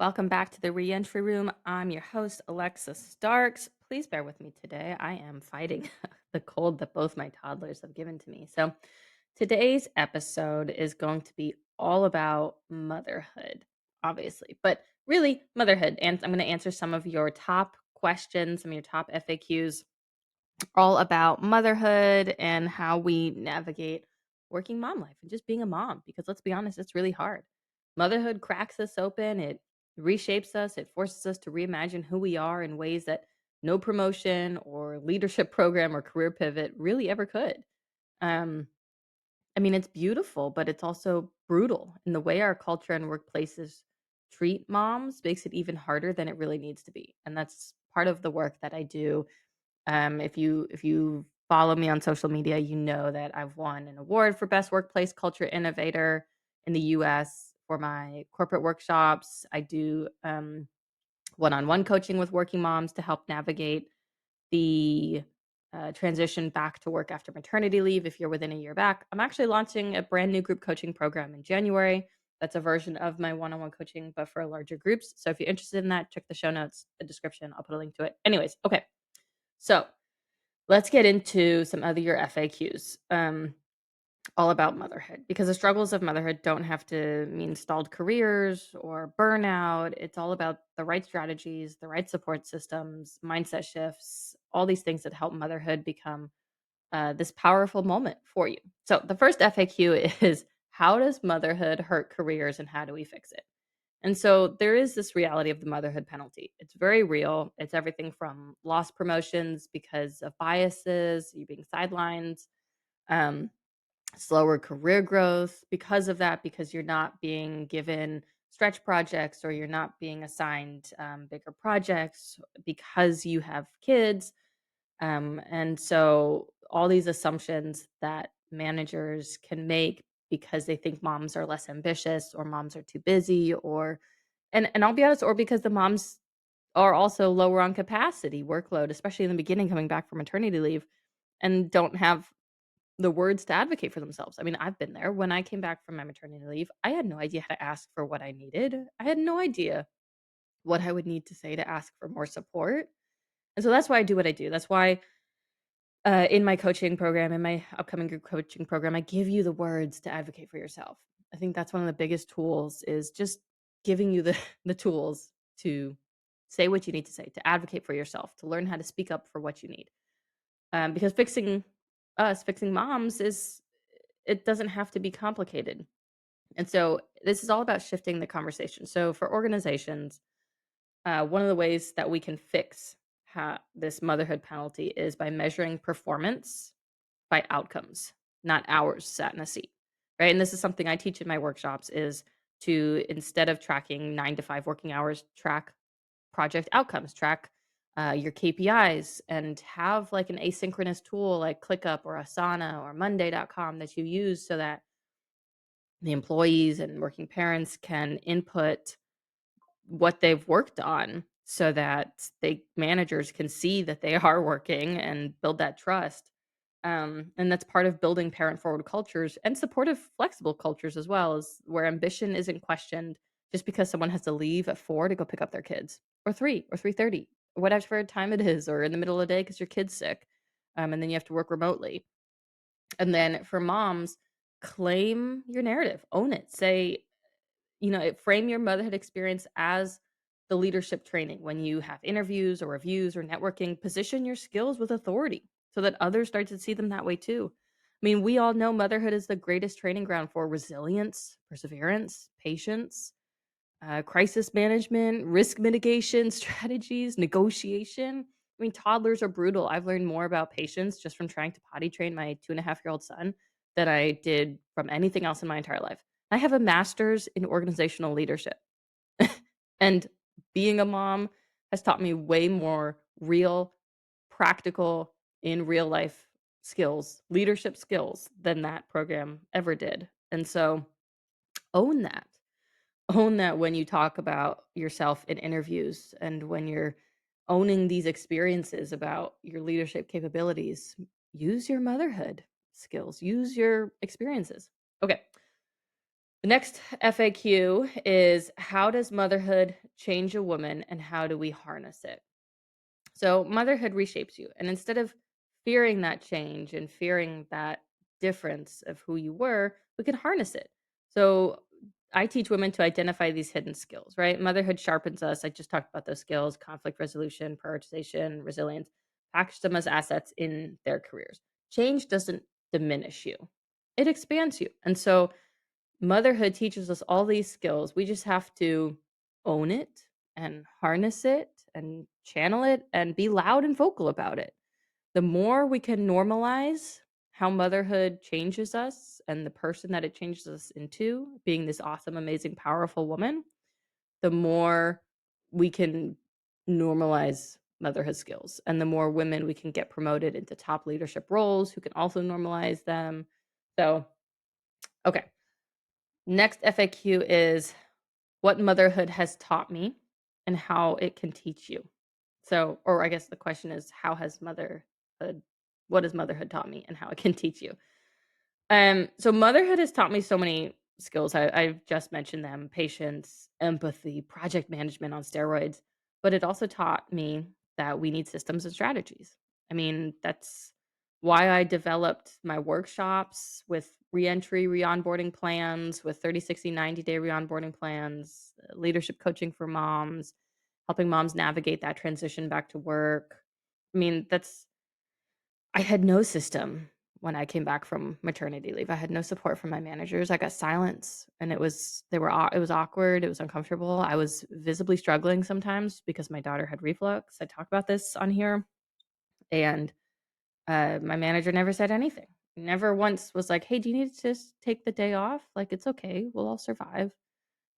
Welcome back to the reentry room. I'm your host, Alexa Starks. Please bear with me today. I am fighting the cold that both my toddlers have given to me. So, today's episode is going to be all about motherhood, obviously, but really motherhood. And I'm going to answer some of your top questions, some of your top FAQs all about motherhood and how we navigate working mom life and just being a mom because let's be honest, it's really hard. Motherhood cracks us open, it reshapes us, it forces us to reimagine who we are in ways that no promotion or leadership program or career pivot really ever could. Um it's beautiful, but it's also brutal. And the way our culture and workplaces treat moms makes it even harder than it really needs to be. And that's part of the work that I do. If you follow me on social media, you know that I've won an award for best workplace culture innovator in the US for my corporate workshops. I do one-on-one coaching with working moms to help navigate the transition back to work after maternity leave if you're within a year back. I'm actually launching a brand new group coaching program in January. That's a version of my one-on-one coaching, but for larger groups. So if you're interested in that, check the show notes, the description. I'll put a link to it. Anyways, okay. So let's get into some other your FAQs, all about motherhood because the struggles of motherhood don't have to mean stalled careers or burnout. It's all about the right strategies, the right support systems, mindset shifts, all these things that help motherhood become this powerful moment for you. So, the first FAQ is how does motherhood hurt careers and how do we fix it? And so there is this reality of the motherhood penalty. It's very real. It's everything from lost promotions because of biases, you being sidelined, um, slower career growth because of that, because you're not being given stretch projects or you're not being assigned bigger projects because you have kids. And so all these assumptions that managers can make because they think moms are less ambitious or moms are too busy or and I'll be honest, or because the moms are also lower on capacity, workload, especially in the beginning coming back from maternity leave and don't have the words to advocate for themselves. I mean, I've been there. When I came back from my maternity leave, I had no idea how to ask for what I needed. I had no idea what I would need to say to ask for more support. And so that's why I do what I do. That's why in my coaching program, in my upcoming group coaching program, I give you the words to advocate for yourself. I think that's one of the biggest tools is just giving you the the tools to say what you need to say, to advocate for yourself, to learn how to speak up for what you need. Because fixing moms is it doesn't have to be complicated. And so this is all about shifting the conversation. So for organizations, one of the ways that we can fix this motherhood penalty is by measuring performance by outcomes, not hours sat in a seat, right? And this is something I teach in my workshops is to instead of tracking 9 to 5 working hours, track project outcomes, track your KPIs and have like an asynchronous tool like ClickUp or Asana or Monday.com that you use so that the employees and working parents can input what they've worked on so that they managers can see that they are working and build that trust. And that's part of building parent forward cultures and supportive, flexible cultures as well, is where ambition isn't questioned just because someone has to leave at 4 to go pick up their kids or 3 or 3:30, whatever time it is, or in the middle of the day because your kid's sick. And then you have to work remotely. And then for moms, claim your narrative, own it. Say, frame your motherhood experience as the leadership training. When you have interviews or reviews or networking, position your skills with authority so that others start to see them that way too. I mean, we all know motherhood is the greatest training ground for resilience, perseverance, patience, crisis management, risk mitigation strategies, negotiation. I mean, toddlers are brutal. I've learned more about patience just from trying to potty train my 2.5-year-old son than I did from anything else in my entire life. I have a master's in organizational leadership. And being a mom has taught me way more real, practical, in real life skills, leadership skills than that program ever did. And so own that. Own that when you talk about yourself in interviews and when you're owning these experiences about your leadership capabilities, use your motherhood skills, use your experiences. Okay. The next FAQ is, how does motherhood change a woman and how do we harness it? So, motherhood reshapes you. And instead of fearing that change and fearing that difference of who you were, we can harness it. So, I teach women to identify these hidden skills, right? Motherhood sharpens us. I just talked about those skills: conflict resolution, prioritization, resilience, package them as assets in their careers. Change doesn't diminish you, it expands you. And so, motherhood teaches us all these skills. We just have to own it and harness it and channel it and be loud and vocal about it. The more we can normalize how motherhood changes us and the person that it changes us into, being this awesome, amazing, powerful woman, the more we can normalize motherhood skills and the more women we can get promoted into top leadership roles who can also normalize them. So, okay. Next FAQ is, what motherhood has taught me and how it can teach you. So, or I guess the question is, how has motherhood, what has motherhood taught me and how it can teach you? So motherhood has taught me so many skills. I've just mentioned them: patience, empathy, project management on steroids. But it also taught me that we need systems and strategies. I mean, that's why I developed my workshops with reentry, re-onboarding plans, with 30, 60, 90-day re-onboarding plans, leadership coaching for moms, helping moms navigate that transition back to work. I mean, I had no system when I came back from maternity leave. I had no support from my managers. I got silence, and it was awkward, it was uncomfortable. I was visibly struggling sometimes because my daughter had reflux. I talk about this on here, and my manager never said anything. Never once was like, "Hey, do you need to just take the day off? Like, it's okay. We'll all survive."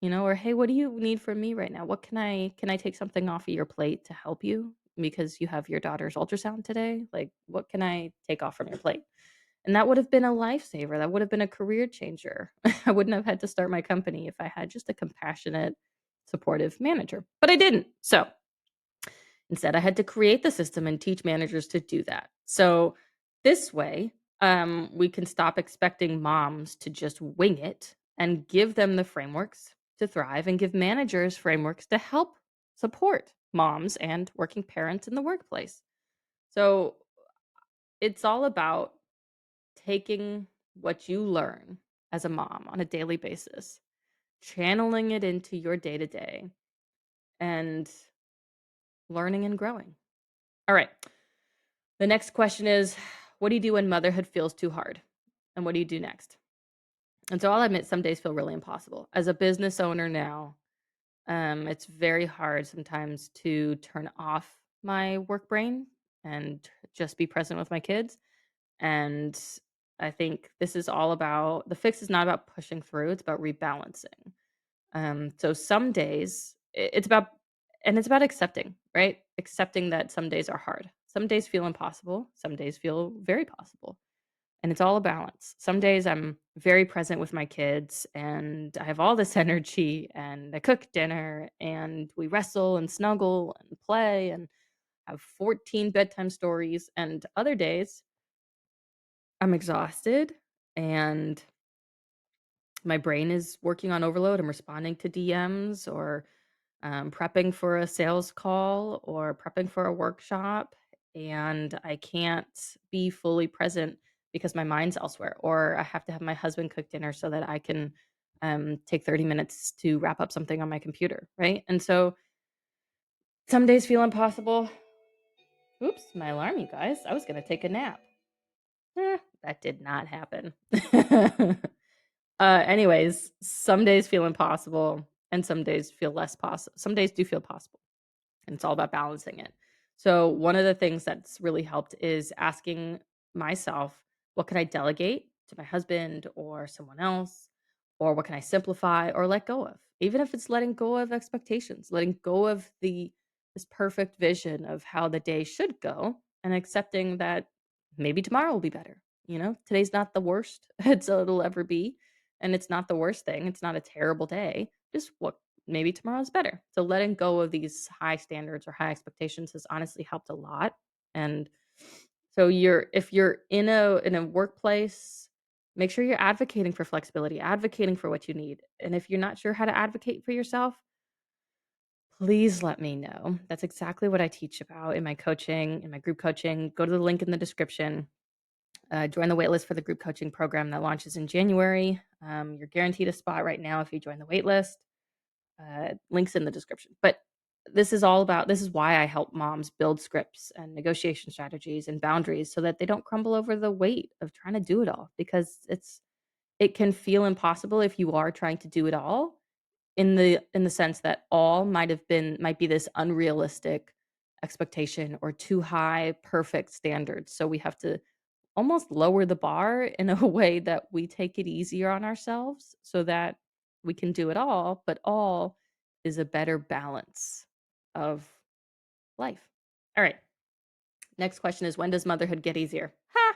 Or, "Hey, what do you need from me right now? What can I take something off of your plate to help you because you have your daughter's ultrasound today? Like, what can I take off from your plate?" And that would have been a lifesaver. That would have been a career changer. I wouldn't have had to start my company if I had just a compassionate, supportive manager, but I didn't. So, instead, I had to create the system and teach managers to do that. So, this way, we can stop expecting moms to just wing it and give them the frameworks to thrive and give managers frameworks to help support moms and working parents in the workplace. So, it's all about taking what you learn as a mom on a daily basis, channeling it into your day to day, and learning and growing. All right. The next question is, what do you do when motherhood feels too hard? And what do you do next? And so I'll admit some days feel really impossible. As a business owner now, it's very hard sometimes to turn off my work brain and just be present with my kids. And I think this is all about, the fix is not about pushing through, it's about rebalancing. So some days it's about, and it's about accepting, right? Accepting that some days are hard. Some days feel impossible. Some days feel very possible. And it's all a balance. Some days I'm very present with my kids and I have all this energy and I cook dinner and we wrestle and snuggle and play and have 14 bedtime stories. And other days I'm exhausted and my brain is working on overload. I'm responding to DMs or prepping for a sales call or prepping for a workshop, and I can't be fully present because my mind's elsewhere, or I have to have my husband cook dinner so that I can take 30 minutes to wrap up something on my computer, right? And so some days feel impossible. Oops, my alarm, you guys. I was going to take a nap. That did not happen. Anyways, some days feel impossible and some days feel less possible. Some days do feel possible. And it's all about balancing it. So, one of the things that's really helped is asking myself, what can I delegate to my husband or someone else? Or what can I simplify or let go of? Even if it's letting go of expectations, letting go of this perfect vision of how the day should go and accepting that maybe tomorrow will be better. Today's not the worst it'll ever be. And it's not the worst thing. It's not a terrible day. Just what maybe tomorrow's better. So letting go of these high standards or high expectations has honestly helped a lot. And so if you're in a workplace Make sure you're advocating for flexibility, advocating for what you need. And if you're not sure how to advocate for yourself, please let me know. That's exactly what I teach about in my coaching, in my group coaching. Go to the link in the description. Join the waitlist for the group coaching program that launches in January. You're guaranteed a spot right now if you join the waitlist. Links in the description. But this is why I help moms build scripts and negotiation strategies and boundaries so that they don't crumble over the weight of trying to do it all because it can feel impossible if you are trying to do it all in the sense that all might be this unrealistic expectation or too high perfect standards. So we have to almost lower the bar in a way that we take it easier on ourselves so that we can do it all, but all is a better balance of life. All right. Next question is, when does motherhood get easier? Ha!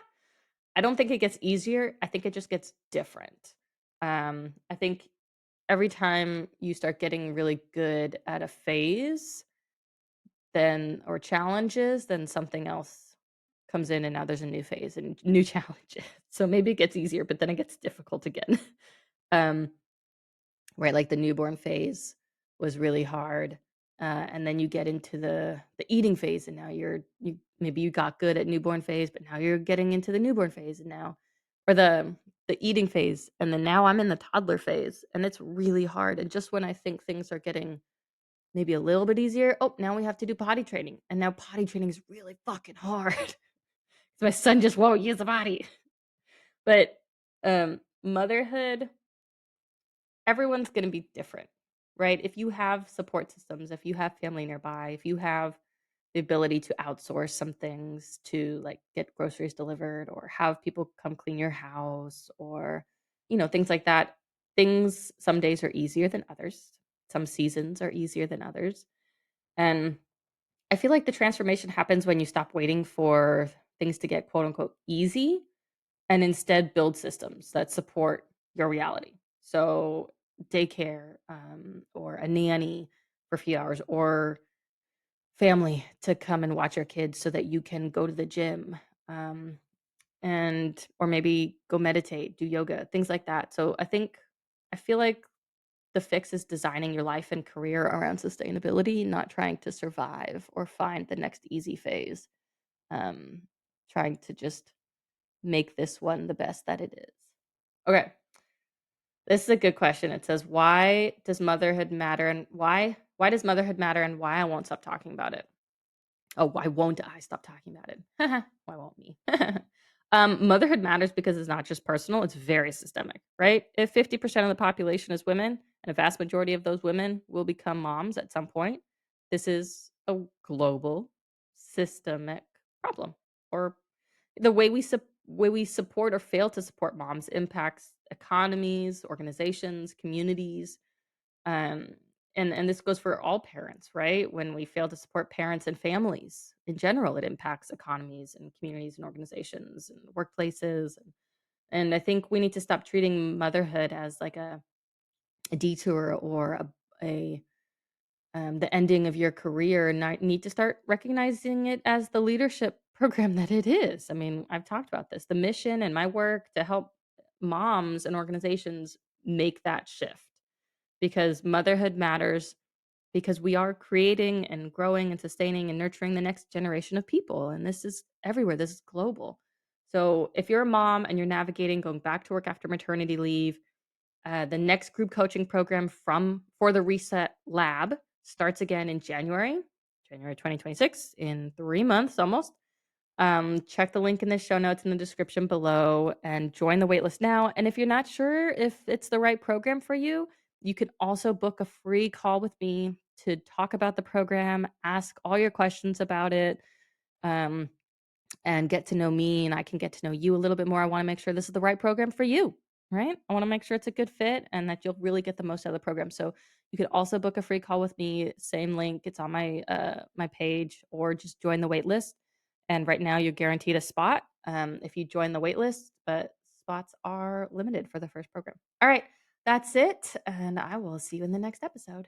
I don't think it gets easier. I think it just gets different. I think every time you start getting really good at a phase, then or challenges, then something else comes in and now there's a new phase and new challenges. So maybe it gets easier, but then it gets difficult again. Um, right, like the newborn phase was really hard. And then you get into the eating phase and now you maybe you got good at newborn phase, but now you're getting into the newborn phase and now or the eating phase and then now I'm in the toddler phase and it's really hard. And just when I think things are getting maybe a little bit easier, oh, now we have to do potty training. And now potty training is really fucking hard. My son just won't use the potty. But motherhood, everyone's going to be different, right? If you have support systems, if you have family nearby, if you have the ability to outsource some things to like get groceries delivered or have people come clean your house or things like that. Things some days are easier than others. Some seasons are easier than others. And I feel like the transformation happens when you stop waiting for things to get quote unquote easy and instead build systems that support your reality. So, daycare or a nanny for a few hours, or family to come and watch your kids so that you can go to the gym and or maybe go meditate, do yoga, things like that. So, I feel like the fix is designing your life and career around sustainability, not trying to survive or find the next easy phase. Um, Trying to just make this one the best that it is. Okay, this is a good question. It says, "Why does motherhood matter and why does motherhood matter and why I won't stop talking about it?" Oh, why won't I stop talking about it? Why won't me? Motherhood matters because it's not just personal, it's very systemic, right? If 50% of the population is women and a vast majority of those women will become moms at some point, this is a global systemic problem. Or the way we support or fail to support moms impacts economies, organizations, communities, um, and this goes for all parents, right? When we fail to support parents and families in general, it impacts economies and communities and organizations and workplaces. And I think we need to stop treating motherhood as like a detour or a the ending of your career, and I need to start recognizing it as the leadership program that it is. I mean, I've talked about this, the mission and my work to help moms and organizations make that shift because motherhood matters because we are creating and growing and sustaining and nurturing the next generation of people. And this is everywhere, this is global. So if you're a mom and you're navigating going back to work after maternity leave, the next group coaching program from for the Reset Lab starts again in January 2026, in 3 months almost. Check the link in the show notes in the description below and join the waitlist now. And if you're not sure if it's the right program for you, you can also book a free call with me to talk about the program, ask all your questions about it. Um, and get to know me and I can get to know you a little bit more. I want to make sure this is the right program for you, right? I want to make sure it's a good fit and that you'll really get the most out of the program. So you could also book a free call with me, same link, it's on my page, or just join the wait list. And right now you're guaranteed a spot if you join the wait list, but spots are limited for the first program. All right, that's it. And I will see you in the next episode.